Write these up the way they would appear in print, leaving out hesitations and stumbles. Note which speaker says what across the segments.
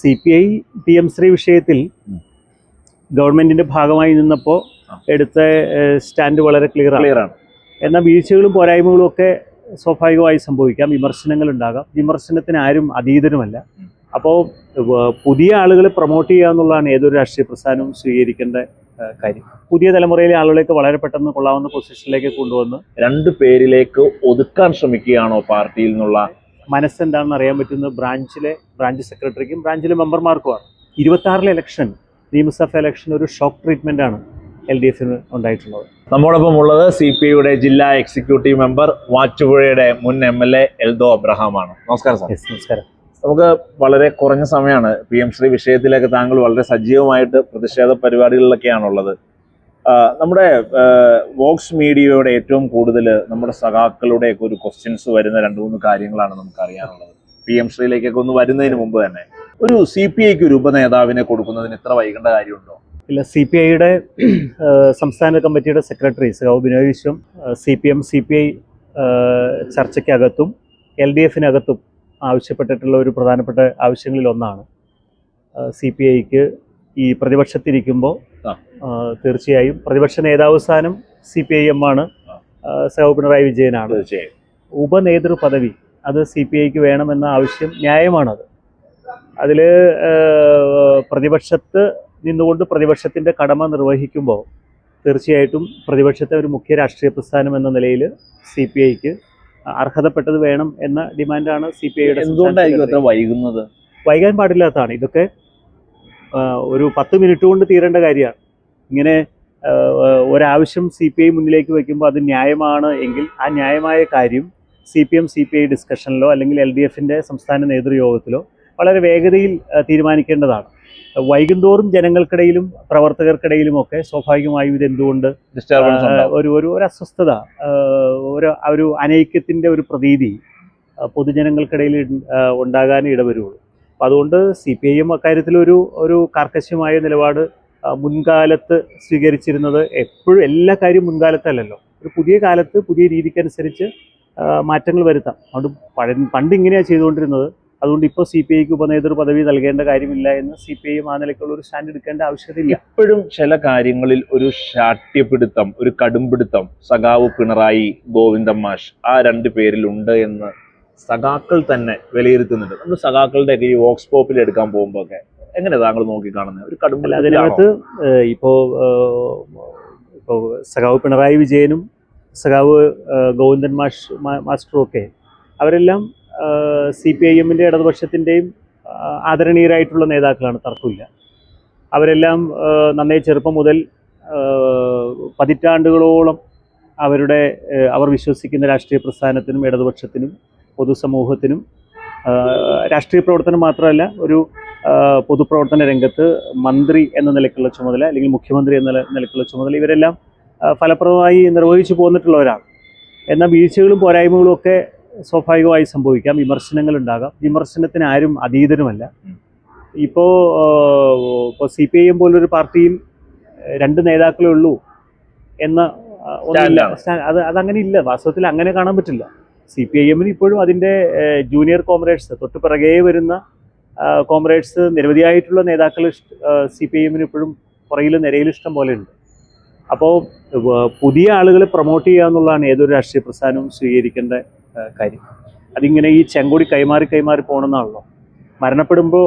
Speaker 1: CPI PM Shri വിഷയത്തിൽ ഗവൺമെന്റിന്റെ ഭാഗമായി നിന്നപ്പോൾ എടുത്ത സ്റ്റാൻഡ് വളരെ ക്ലിയർ ആണ്. എന്നാൽ വീഴ്ചകളും പോരായ്മകളും ഒക്കെ സ്വാഭാവികമായി സംഭവിക്കാം, വിമർശനങ്ങൾ ഉണ്ടാകാം. വിമർശനത്തിന് ആരും അതീതനുമല്ല. അപ്പോൾ പുതിയ ആളുകളെ പ്രൊമോട്ട് ചെയ്യുക എന്നുള്ളതാണ് ഏതൊരു രാഷ്ട്രീയ പ്രസ്ഥാനവും സ്വീകരിക്കേണ്ട കാര്യം. പുതിയ തലമുറയിലെ ആളുകളേക്ക് വളരെ പെട്ടെന്ന് കൊള്ളാവുന്ന പൊസിഷനിലേക്ക് കൊണ്ടുവന്ന്
Speaker 2: രണ്ടു പേരിലേക്ക് ഒതുക്കാൻ ശ്രമിക്കുകയാണോ പാർട്ടിയിൽ നിന്നുള്ള
Speaker 1: മനസ്സെന്താണെന്ന് അറിയാൻ പറ്റുന്നത് ബ്രാഞ്ച് സെക്രട്ടറിക്കും ബ്രാഞ്ചിലെ മെമ്പർമാർക്കുമാണ്. 26-ലെ ഇലക്ഷൻ, നിയമസഭ ഇലക്ഷൻ ഒരു ഷോക്ക് ട്രീറ്റ്മെന്റ് ആണ് LDFന് ഉണ്ടായിട്ടുള്ളത്.
Speaker 2: നമ്മോടൊപ്പം ഉള്ളത് CPIയുടെ ജില്ലാ എക്സിക്യൂട്ടീവ് മെമ്പർ വാറ്റുപുഴയുടെ മുൻ MLA എൽദോ അബ്രഹാമാണ്. നമസ്കാരം സാർ.
Speaker 1: നമസ്കാരം.
Speaker 2: നമുക്ക് വളരെ കുറഞ്ഞ സമയമാണ്. PM ശ്രീ വിഷയത്തിലേക്ക് താങ്കൾ വളരെ സജീവമായിട്ട് പ്രതിഷേധ പരിപാടികളിലൊക്കെയാണുള്ളത്. നമ്മുടെ വോക്സ് മീഡിയയുടെ ഏറ്റവും കൂടുതൽ നമ്മുടെ സഖാക്കളുടെയൊക്കെ ഒരു ക്വസ്റ്റ്യൻസ് വരുന്ന 2-3 കാര്യങ്ങളാണ് നമുക്ക് അറിയാനുള്ളത്. PM ശ്രീയിലേക്കൊക്കെ ഒന്ന് വരുന്നതിന് മുമ്പ് തന്നെ ഒരു CPIക്ക് ഒരു ഉപനേതാവിനെ കൊടുക്കുന്നതിന് ഇത്ര വൈകേണ്ട കാര്യമുണ്ടോ?
Speaker 1: ഇല്ല. CPIയുടെ സംസ്ഥാന കമ്മിറ്റിയുടെ സെക്രട്ടറി സഖാവ് ബിനോയ് വിശ്വം CPI ചർച്ചയ്ക്കകത്തും LDFനകത്തും ആവശ്യപ്പെട്ടിട്ടുള്ള ഒരു പ്രധാനപ്പെട്ട ആവശ്യങ്ങളിൽ ഒന്നാണ് CPIക്ക് ഈ പ്രതിപക്ഷത്തിരിക്കുമ്പോൾ തീർച്ചയായും പ്രതിപക്ഷ നേതാവ് സ്ഥാനം CPIM ആണ്, സഖാവ് പിണറായി വിജയനാണ്. ഉപനേതൃ പദവി അത് CPIക്ക് വേണമെന്ന ആവശ്യം ന്യായമാണത്. അതിൽ പ്രതിപക്ഷത്ത് നിന്നുകൊണ്ട് പ്രതിപക്ഷത്തിൻ്റെ കടമ നിർവഹിക്കുമ്പോൾ തീർച്ചയായിട്ടും പ്രതിപക്ഷത്തെ ഒരു മുഖ്യ രാഷ്ട്രീയ പ്രസ്ഥാനം എന്ന നിലയിൽ CPIക്ക് അർഹതപ്പെട്ടത് വേണം എന്ന ഡിമാൻഡാണ് CPIയുടെ.
Speaker 2: എന്തുകൊണ്ടായിരിക്കും വൈകുന്നത്?
Speaker 1: വൈകാൻ പാടില്ലാത്തതാണ്. ഇതൊക്കെ ഒരു 10 മിനിറ്റ് കൊണ്ട് തീരേണ്ട കാര്യമാണ്. ഇങ്ങനെ ഒരാവശ്യം CPI മുന്നിലേക്ക് വയ്ക്കുമ്പോൾ അത് ന്യായമാണ് എങ്കിൽ ആ ന്യായമായ കാര്യം CPI ഡിസ്കഷനിലോ അല്ലെങ്കിൽ LDFൻ്റെ സംസ്ഥാന നേതൃയോഗത്തിലോ വളരെ വേഗതയിൽ തീരുമാനിക്കേണ്ടതാണ്. വൈകുന്തോറും ജനങ്ങൾക്കിടയിലും പ്രവർത്തകർക്കിടയിലുമൊക്കെ സ്വാഭാവികമായും ഇതെന്തുകൊണ്ട് ഒരു അസ്വസ്ഥത, ഒരു അനൈക്യത്തിൻ്റെ ഒരു പ്രതീതി പൊതുജനങ്ങൾക്കിടയിൽ ഉണ്ടാകാൻ ഇടവരുള്ളൂ. അപ്പം അതുകൊണ്ട് CPIM അക്കാര്യത്തിൽ ഒരു കാർക്കശ്യമായ നിലപാട് മുൻകാലത്ത് സ്വീകരിച്ചിരുന്നത്. എപ്പോഴും എല്ലാ കാര്യവും മുൻകാലത്തല്ലല്ലോ, ഒരു പുതിയ കാലത്ത് പുതിയ രീതിക്കനുസരിച്ച് മാറ്റങ്ങൾ വരുത്താം. അതുകൊണ്ട് പണ്ട് ഇങ്ങനെയാണ് ചെയ്തുകൊണ്ടിരുന്നത്. അതുകൊണ്ട് ഇപ്പോൾ CPIക്ക് ഉപനേതൃ പദവി നൽകേണ്ട കാര്യമില്ല എന്ന് CPIM ആ നിലയ്ക്കുള്ള ഒരു സ്റ്റാൻഡ് എടുക്കേണ്ട ആവശ്യമില്ല.
Speaker 2: ഇപ്പോഴും ചില കാര്യങ്ങളിൽ ഒരു ശാഠ്യപിടുത്തം, ഒരു കടുംപിടുത്തം സഖാവ് പിണറായി, ഗോവിന്ദൻ മാഷ് ആ 2 പേരിലുണ്ട് എന്ന് സഖാക്കൾ തന്നെ വിലയിരുത്തുന്നുണ്ട്. നമ്മൾ സഖാക്കളുടെ ഈ വോക്സ് പോപ്പിൽ എടുക്കാൻ പോകുമ്പോൾ ഒക്കെ എങ്ങനെ താങ്കൾ നോക്കിക്കാണുന്നത്? ഒരു കടുംപിടുത്തം
Speaker 1: അതിനകത്ത് ഇപ്പോൾ സഖാവ് പിണറായി വിജയനും സഖാവ് ഗോവിന്ദൻ മാസ്റ്ററും ഒക്കെ അവരെല്ലാം CPIMൻ്റെ ഇടതുപക്ഷത്തിൻ്റെയും ആദരണീയരായിട്ടുള്ള നേതാക്കളാണ്, തർക്കമില്ല. അവരെല്ലാം നന്നേ ചെറുപ്പം മുതൽ പതിറ്റാണ്ടുകളോളം അവർ വിശ്വസിക്കുന്ന രാഷ്ട്രീയ പ്രസ്ഥാനത്തിനും ഇടതുപക്ഷത്തിനും പൊതുസമൂഹത്തിനും രാഷ്ട്രീയ പ്രവർത്തനം മാത്രമല്ല, ഒരു പൊതുപ്രവർത്തന രംഗത്ത് മന്ത്രി എന്ന നിലയ്ക്കുള്ള ചുമതല അല്ലെങ്കിൽ മുഖ്യമന്ത്രി എന്ന നിലയ്ക്കുള്ള ചുമതല ഇവരെല്ലാം ഫലപ്രദമായി നിർവഹിച്ചു പോന്നിട്ടുള്ളവരാണ്. എന്നാൽ വീഴ്ചകളും പോരായ്മകളും ഒക്കെ സ്വാഭാവികമായി സംഭവിക്കാം, വിമർശനങ്ങൾ ഉണ്ടാകാം. വിമർശനത്തിന് ആരും അതീതനുമല്ല. ഇപ്പോൾ CPIM പോലൊരു പാർട്ടിയിൽ 2 നേതാക്കളേ ഉള്ളൂ എന്ന ഒന്നില്ല. അതങ്ങനെ ഇല്ല, വാസ്തവത്തിൽ അങ്ങനെ കാണാൻ പറ്റില്ല. CPIMന് ഇപ്പോഴും അതിൻ്റെ ജൂനിയർ കോമ്രേഡ്സ്, തൊട്ട് പിറകെ വരുന്ന കോമ്രേഡ്സ്, നിരവധിയായിട്ടുള്ള നേതാക്കൾ CPIMന് ഇപ്പോഴും പുറകിൽ നിരയിൽ ഇഷ്ടം പോലെ ഉണ്ട്. അപ്പോൾ പുതിയ ആളുകളെ പ്രൊമോട്ട് ചെയ്യുക എന്നുള്ളതാണ് ഏതൊരു രാഷ്ട്രീയ പ്രസ്ഥാനവും സ്വീകരിക്കേണ്ട കാര്യം. അതിങ്ങനെ ഈ ചെങ്കൊടി കൈമാറി പോകണമെന്നാണല്ലോ. മരണപ്പെടുമ്പോൾ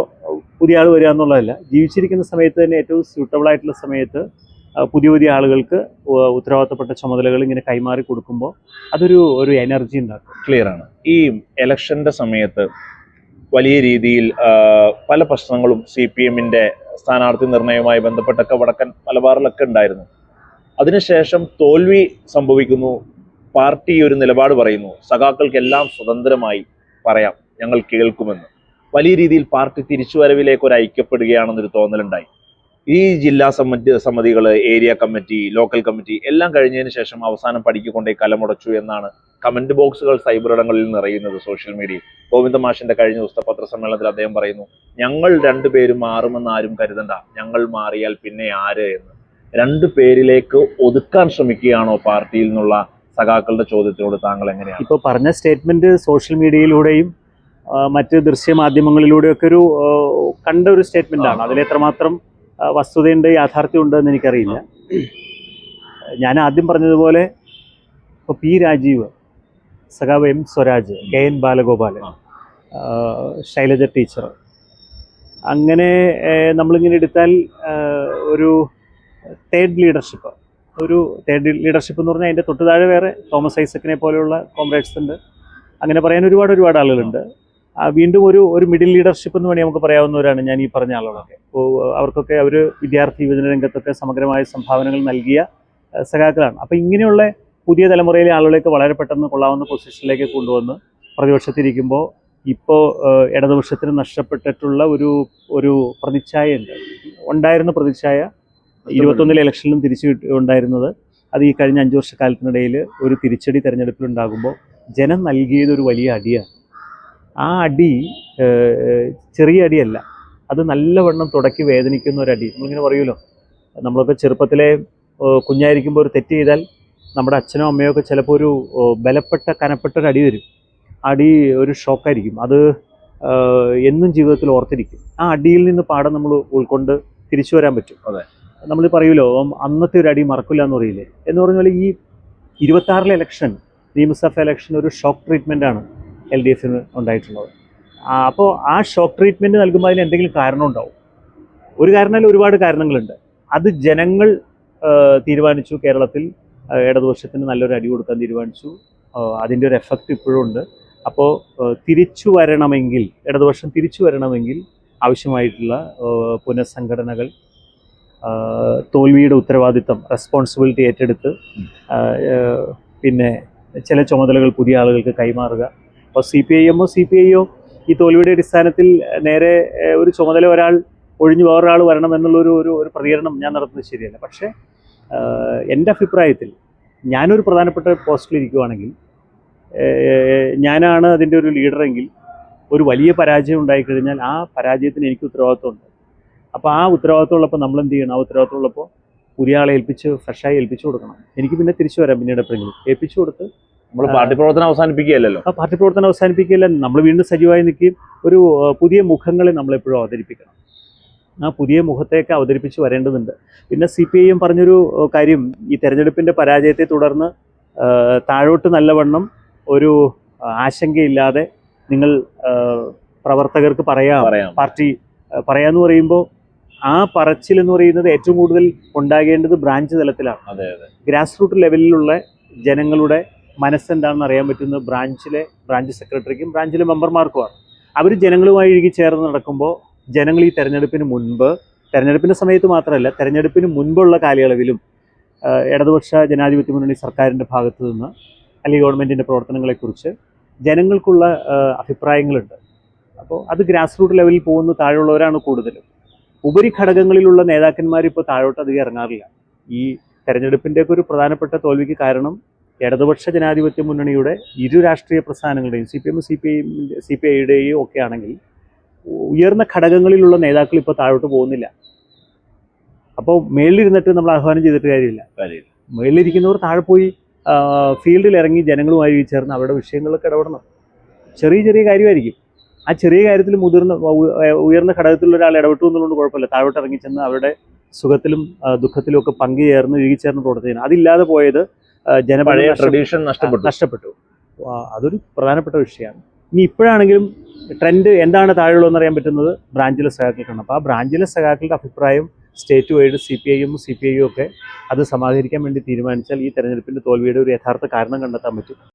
Speaker 1: പുതിയ ആൾ വരിക എന്നുള്ളതല്ല, ജീവിച്ചിരിക്കുന്ന സമയത്ത് തന്നെ ഏറ്റവും സ്യൂട്ടബിളായിട്ടുള്ള സമയത്ത് പുതിയ ആളുകൾക്ക് ഉത്തരവാദിത്തപ്പെട്ട ചുമതലകൾ ഇങ്ങനെ കൈമാറി കൊടുക്കുമ്പോൾ അതൊരു എനർജി ഉണ്ടാക്കും.
Speaker 2: ക്ലിയറാണ്. ഈ ഇലക്ഷൻ്റെ സമയത്ത് വലിയ രീതിയിൽ പല പ്രശ്നങ്ങളും CPIMൻ്റെ സ്ഥാനാർത്ഥി നിർണയവുമായി ബന്ധപ്പെട്ടൊക്കെ വടക്കൻ മലബാറിലൊക്കെ ഉണ്ടായിരുന്നു. അതിനുശേഷം തോൽവി സംഭവിക്കുന്നു, പാർട്ടി ഒരു നിലപാട് പറയുന്നു, സഖാക്കൾക്കെല്ലാം സ്വതന്ത്രമായി പറയാം, ഞങ്ങൾ കേൾക്കുമെന്ന്. വലിയ രീതിയിൽ പാർട്ടി തിരിച്ചുവരവിലേക്ക് ഒരു ഐക്യപ്പെടുകയാണെന്നൊരു തോന്നലുണ്ടായി. ഈ ജില്ലാ സമിതികൾ, ഏരിയ കമ്മിറ്റി, ലോക്കൽ കമ്മിറ്റി എല്ലാം കഴിഞ്ഞതിന് ശേഷം അവസാനം പഠിക്കൊണ്ടേ കലമുടച്ചു എന്നാണ് കമന്റ് ബോക്സുകൾ സൈബറിടങ്ങളിൽ നിറയുന്നത്, സോഷ്യൽ മീഡിയയിൽ. ഗോവിന്ദൻ മാഷിന്റെ കഴിഞ്ഞ ദിവസത്തെ പത്രസമ്മേളനത്തിൽ അദ്ദേഹം പറയുന്നു, ഞങ്ങൾ 2 പേരും മാറുമെന്ന് ആരും കരുതണ്ട, ഞങ്ങൾ മാറിയാൽ പിന്നെ ആര് എന്ന്. 2 പേരിലേക്ക് ഒതുക്കാൻ ശ്രമിക്കുകയാണോ പാർട്ടിയിൽ നിന്നുള്ള സഖാക്കളുടെ ചോദ്യത്തിനോട് താങ്കൾ എങ്ങനെയാണ്?
Speaker 1: ഇപ്പോൾ പറഞ്ഞ സ്റ്റേറ്റ്മെന്റ് സോഷ്യൽ മീഡിയയിലൂടെയും മറ്റ് ദൃശ്യമാധ്യമങ്ങളിലൂടെയൊക്കെ ഒരു കണ്ട ഒരു സ്റ്റേറ്റ്മെൻ്റാണ്. അതിലെത്രമാത്രം വസ്തുതയുണ്ട്, യാഥാർത്ഥ്യമുണ്ട് എന്ന് എനിക്കറിയില്ല. ഞാൻ ആദ്യം പറഞ്ഞതുപോലെ ഇപ്പോൾ പി രാജീവ്, സഖാവ് M Swaraj, K N Balagopalan, Shailaja teacher, അങ്ങനെ നമ്മളിങ്ങനെ എടുത്താൽ ഒരു തേർഡ് ലീഡർഷിപ്പ് എന്ന് പറഞ്ഞാൽ അതിൻ്റെ തൊട്ട് താഴെ വേറെ തോമസ് ഐസക്കിനെ പോലെയുള്ള കോമ്രേഡ്സ് ഉണ്ട്. അങ്ങനെ പറയാൻ ഒരുപാട് ആളുകളുണ്ട്. വീണ്ടും ഒരു മിഡിൽ ലീഡർഷിപ്പ് എന്ന് വേണമെങ്കിൽ നമുക്ക് പറയാവുന്നവരാണ് ഞാൻ ഈ പറഞ്ഞ ആളുകളൊക്കെ. അപ്പോൾ അവർക്കൊക്കെ അവർ വിദ്യാർത്ഥി യുവജന രംഗത്തൊക്കെ സമഗ്രമായ സംഭാവനകൾ നൽകിയ സഖാക്കളാണ്. അപ്പോൾ ഇങ്ങനെയുള്ള പുതിയ തലമുറയിലെ ആളുകളെയൊക്കെ വളരെ പെട്ടെന്ന് കൊള്ളാവുന്ന പൊസിഷനിലേക്ക് കൊണ്ടുവന്ന് പ്രതിപക്ഷത്തിരിക്കുമ്പോൾ ഇപ്പോൾ ഇടതുപക്ഷത്തിന് നഷ്ടപ്പെട്ടിട്ടുള്ള ഒരു പ്രതിച്ഛായ ഉണ്ടായിരുന്ന പ്രതിച്ഛായ 21 ഇലക്ഷനിലും തിരിച്ചു ഉണ്ടായിരുന്നത്. അത് ഈ കഴിഞ്ഞ 5 വർഷക്കാലത്തിനിടയിൽ ഒരു തിരിച്ചടി തെരഞ്ഞെടുപ്പിലുണ്ടാകുമ്പോൾ ജനം നൽകിയതൊരു വലിയ അടിയാണ്. ആ അടി ചെറിയ അടിയല്ല, അത് നല്ലവണ്ണം തുടക്കി വേദനിക്കുന്ന ഒരു അടി. നമ്മളിങ്ങനെ പറയുമല്ലോ, നമ്മളൊക്കെ ചെറുപ്പത്തിലെ കുഞ്ഞായിരിക്കുമ്പോൾ ഒരു തെറ്റ് ചെയ്താൽ നമ്മുടെ അച്ഛനോ അമ്മയോ ഒക്കെ ചിലപ്പോൾ ഒരു കനപ്പെട്ട ഒരു അടി തരും. അടി ഒരു ഷോക്കായിരിക്കും, അത് എന്നും ജീവിതത്തിൽ ഓർത്തിരിക്കും. ആ അടിയിൽ നിന്ന് പാഠം നമ്മൾ ഉൾക്കൊണ്ട് തിരിച്ചു വരാൻ പറ്റും.
Speaker 2: അതെ,
Speaker 1: നമ്മൾ പറയുമല്ലോ, അന്നത്തെ ഒരു അടി മറക്കില്ല എന്ന് പറയില്ലേ. എന്ന് പറഞ്ഞാൽ ഈ 26 ഇലക്ഷൻ, നിയമസഭ ഇലക്ഷൻ ഒരു ഷോക്ക് ട്രീറ്റ്മെൻറ്റാണ് LDF ഉണ്ടായിട്ടുള്ളത്. അപ്പോൾ ആ ഷോക്ക് ട്രീറ്റ്മെൻറ്റ് നൽകുമ്പോൾ അതിന് എന്തെങ്കിലും കാരണം ഉണ്ടാവും. ഒരു കാരണമല്ല, ഒരുപാട് കാരണങ്ങളുണ്ട്. അത് ജനങ്ങൾ തീരുമാനിച്ചു. കേരളത്തിൽ ഇടതുപക്ഷത്തിന് നല്ലൊരു അടി കൊടുക്കാൻ തീരുമാനിച്ചു. അതിൻ്റെ ഒരു എഫക്റ്റ് ഇപ്പോഴും ഉണ്ട്. അപ്പോൾ ഇടതുപക്ഷം തിരിച്ചു വരണമെങ്കിൽ ആവശ്യമായിട്ടുള്ള പുനഃസംഘടനകൾ, തോൽവിയുടെ ഉത്തരവാദിത്തം, റെസ്പോൺസിബിലിറ്റി ഏറ്റെടുത്ത് പിന്നെ ചില ചുമതലകൾ പുതിയ ആളുകൾക്ക് കൈമാറുക. അപ്പോൾ CPIM CPI ഈ തോൽവിയുടെ അടിസ്ഥാനത്തിൽ നേരെ ഒരു ചുമതല ഒരാൾ ഒഴിഞ്ഞ് വേറൊരാൾ വരണം എന്നുള്ളൊരു ഒരു പ്രതികരണം ഞാൻ നടത്തുന്നത് ശരിയല്ല. പക്ഷേ എൻ്റെ അഭിപ്രായത്തിൽ ഞാനൊരു പ്രധാനപ്പെട്ട പോസ്റ്റിലിരിക്കുകയാണെങ്കിൽ, ഞാനാണ് അതിൻ്റെ ഒരു ലീഡറെങ്കിൽ, ഒരു വലിയ പരാജയം ഉണ്ടായിക്കഴിഞ്ഞാൽ ആ പരാജയത്തിന് എനിക്ക് ഉത്തരവാദിത്വമുണ്ട്. അപ്പോൾ ആ ഉത്തരവാദിത്വം ഉള്ളപ്പോൾ നമ്മൾ എന്ത് ചെയ്യണം? ആ ഉത്തരവാദിത്വം ഉള്ളപ്പോൾ പുതിയ ആളെ ഫ്രഷായി ഏൽപ്പിച്ചു കൊടുക്കണം. എനിക്ക് പിന്നെ തിരിച്ചു വരാം, പിന്നീട് എപ്പോഴെങ്കിലും ഏൽപ്പിച്ചു കൊടുത്ത്
Speaker 2: നമ്മൾ പാർട്ടി പ്രവർത്തനം അവസാനിപ്പിക്കുകയല്ലോ.
Speaker 1: ആ പാർട്ടി പ്രവർത്തനം അവസാനിപ്പിക്കുകയല്ല, നമ്മൾ വീണ്ടും സജീവമായി നിൽക്കുകയും ഒരു പുതിയ മുഖങ്ങളെ നമ്മളെപ്പോഴും അവതരിപ്പിക്കണം. ആ പുതിയ മുഖത്തേക്ക് അവതരിപ്പിച്ച് വരേണ്ടതുണ്ട്. പിന്നെ CPIM പറഞ്ഞൊരു കാര്യം, ഈ തെരഞ്ഞെടുപ്പിൻ്റെ പരാജയത്തെ തുടർന്ന് താഴോട്ട് നല്ലവണ്ണം ഒരു ആശങ്കയില്ലാതെ നിങ്ങൾ പ്രവർത്തകർക്ക് പറയാം, പാർട്ടി പറയാമെന്ന് പറയുമ്പോൾ ആ പറച്ചിൽ എന്ന് പറയുന്നത് ഏറ്റവും കൂടുതൽ ഉണ്ടാകേണ്ടത് ബ്രാഞ്ച് തലത്തിലാണ്. ഗ്രാസ് റൂട്ട് ലെവലിലുള്ള ജനങ്ങളുടെ മനസ്സെന്താണെന്ന് അറിയാൻ പറ്റുന്നത് ബ്രാഞ്ച് സെക്രട്ടറിക്കും ബ്രാഞ്ചിലെ മെമ്പർമാർക്കുമാണ്. അവർ ജനങ്ങളുമായി ഇഴുകി ചേർന്ന് നടക്കുമ്പോൾ ജനങ്ങൾ ഈ തെരഞ്ഞെടുപ്പിൻ്റെ സമയത്ത് മാത്രമല്ല, തെരഞ്ഞെടുപ്പിന് മുൻപുള്ള കാലയളവിലും ഇടതുപക്ഷ ജനാധിപത്യ മുന്നണി സർക്കാരിൻ്റെ ഭാഗത്തു നിന്ന് അല്ലെങ്കിൽ ഗവൺമെൻറ്റിൻ്റെ പ്രവർത്തനങ്ങളെക്കുറിച്ച് ജനങ്ങൾക്കുള്ള അഭിപ്രായങ്ങളുണ്ട്. അപ്പോൾ അത് ഗ്രാസ് റൂട്ട് ലെവലിൽ പോകുന്ന താഴെയുള്ളവരാണ് കൂടുതലും. ഉപരിഘടകങ്ങളിലുള്ള നേതാക്കന്മാർ ഇപ്പോൾ താഴോട്ട് അധികം ഇറങ്ങാറില്ല. ഈ തെരഞ്ഞെടുപ്പിൻ്റെയൊക്കെ ഒരു പ്രധാനപ്പെട്ട തോൽവിക്ക് കാരണം ഇടതുപക്ഷ ജനാധിപത്യ മുന്നണിയുടെ ഇരു രാഷ്ട്രീയ പ്രസ്ഥാനങ്ങളുടെയും CPIയുടെയും ഒക്കെ ആണെങ്കിൽ ഉയർന്ന ഘടകങ്ങളിലുള്ള നേതാക്കൾ ഇപ്പോൾ താഴോട്ട് പോകുന്നില്ല. അപ്പോൾ മേളിലിരുന്നിട്ട് നമ്മൾ ആഹ്വാനം ചെയ്തിട്ട് കാര്യമില്ല. മേളിലിരിക്കുന്നവർ താഴെ പോയി ഫീൽഡിൽ ഇറങ്ങി ജനങ്ങളുമായി ചേർന്ന് അവരുടെ വിഷയങ്ങളൊക്കെ ഇടപെടണം. ചെറിയ കാര്യമായിരിക്കും. ആ ചെറിയ കാര്യത്തിൽ ഉയർന്ന ഘടകത്തിലുള്ള ഒരാൾ ഇടപെട്ടു എന്നുള്ളത് കുഴപ്പമില്ല. താഴോട്ട് ഇറങ്ങിച്ചെന്ന് അവരുടെ സുഖത്തിലും ദുഃഖത്തിലും ഒക്കെ പങ്കുചേർന്ന് ഇഴുകിച്ചേർന്ന് പ്രവർത്തിക്കണം. അതില്ലാതെ പോയത്
Speaker 2: പഴയ ട്രഡീഷൻ
Speaker 1: നഷ്ടപ്പെട്ടു. അതൊരു പ്രധാനപ്പെട്ട വിഷയമാണ്. ഇനി ഇപ്പോഴാണെങ്കിലും ട്രെൻഡ് എന്താണ് താഴെയുള്ളതെന്ന് അറിയാൻ പറ്റുന്നത് ബ്രാഞ്ചിലെ സഖാക്കൾക്കാണ്. അപ്പോൾ ആ ബ്രാഞ്ചിലെ സഖാക്കളുടെ അഭിപ്രായം സ്റ്റേറ്റ് വൈഡ് CPIയും ഒക്കെ അത് സമാഹരിക്കാൻ വേണ്ടി തീരുമാനിച്ചാൽ ഈ തെരഞ്ഞെടുപ്പിൻ്റെ തോൽവിയുടെ ഒരു യഥാർത്ഥ കാരണം കണ്ടെത്താൻ പറ്റും.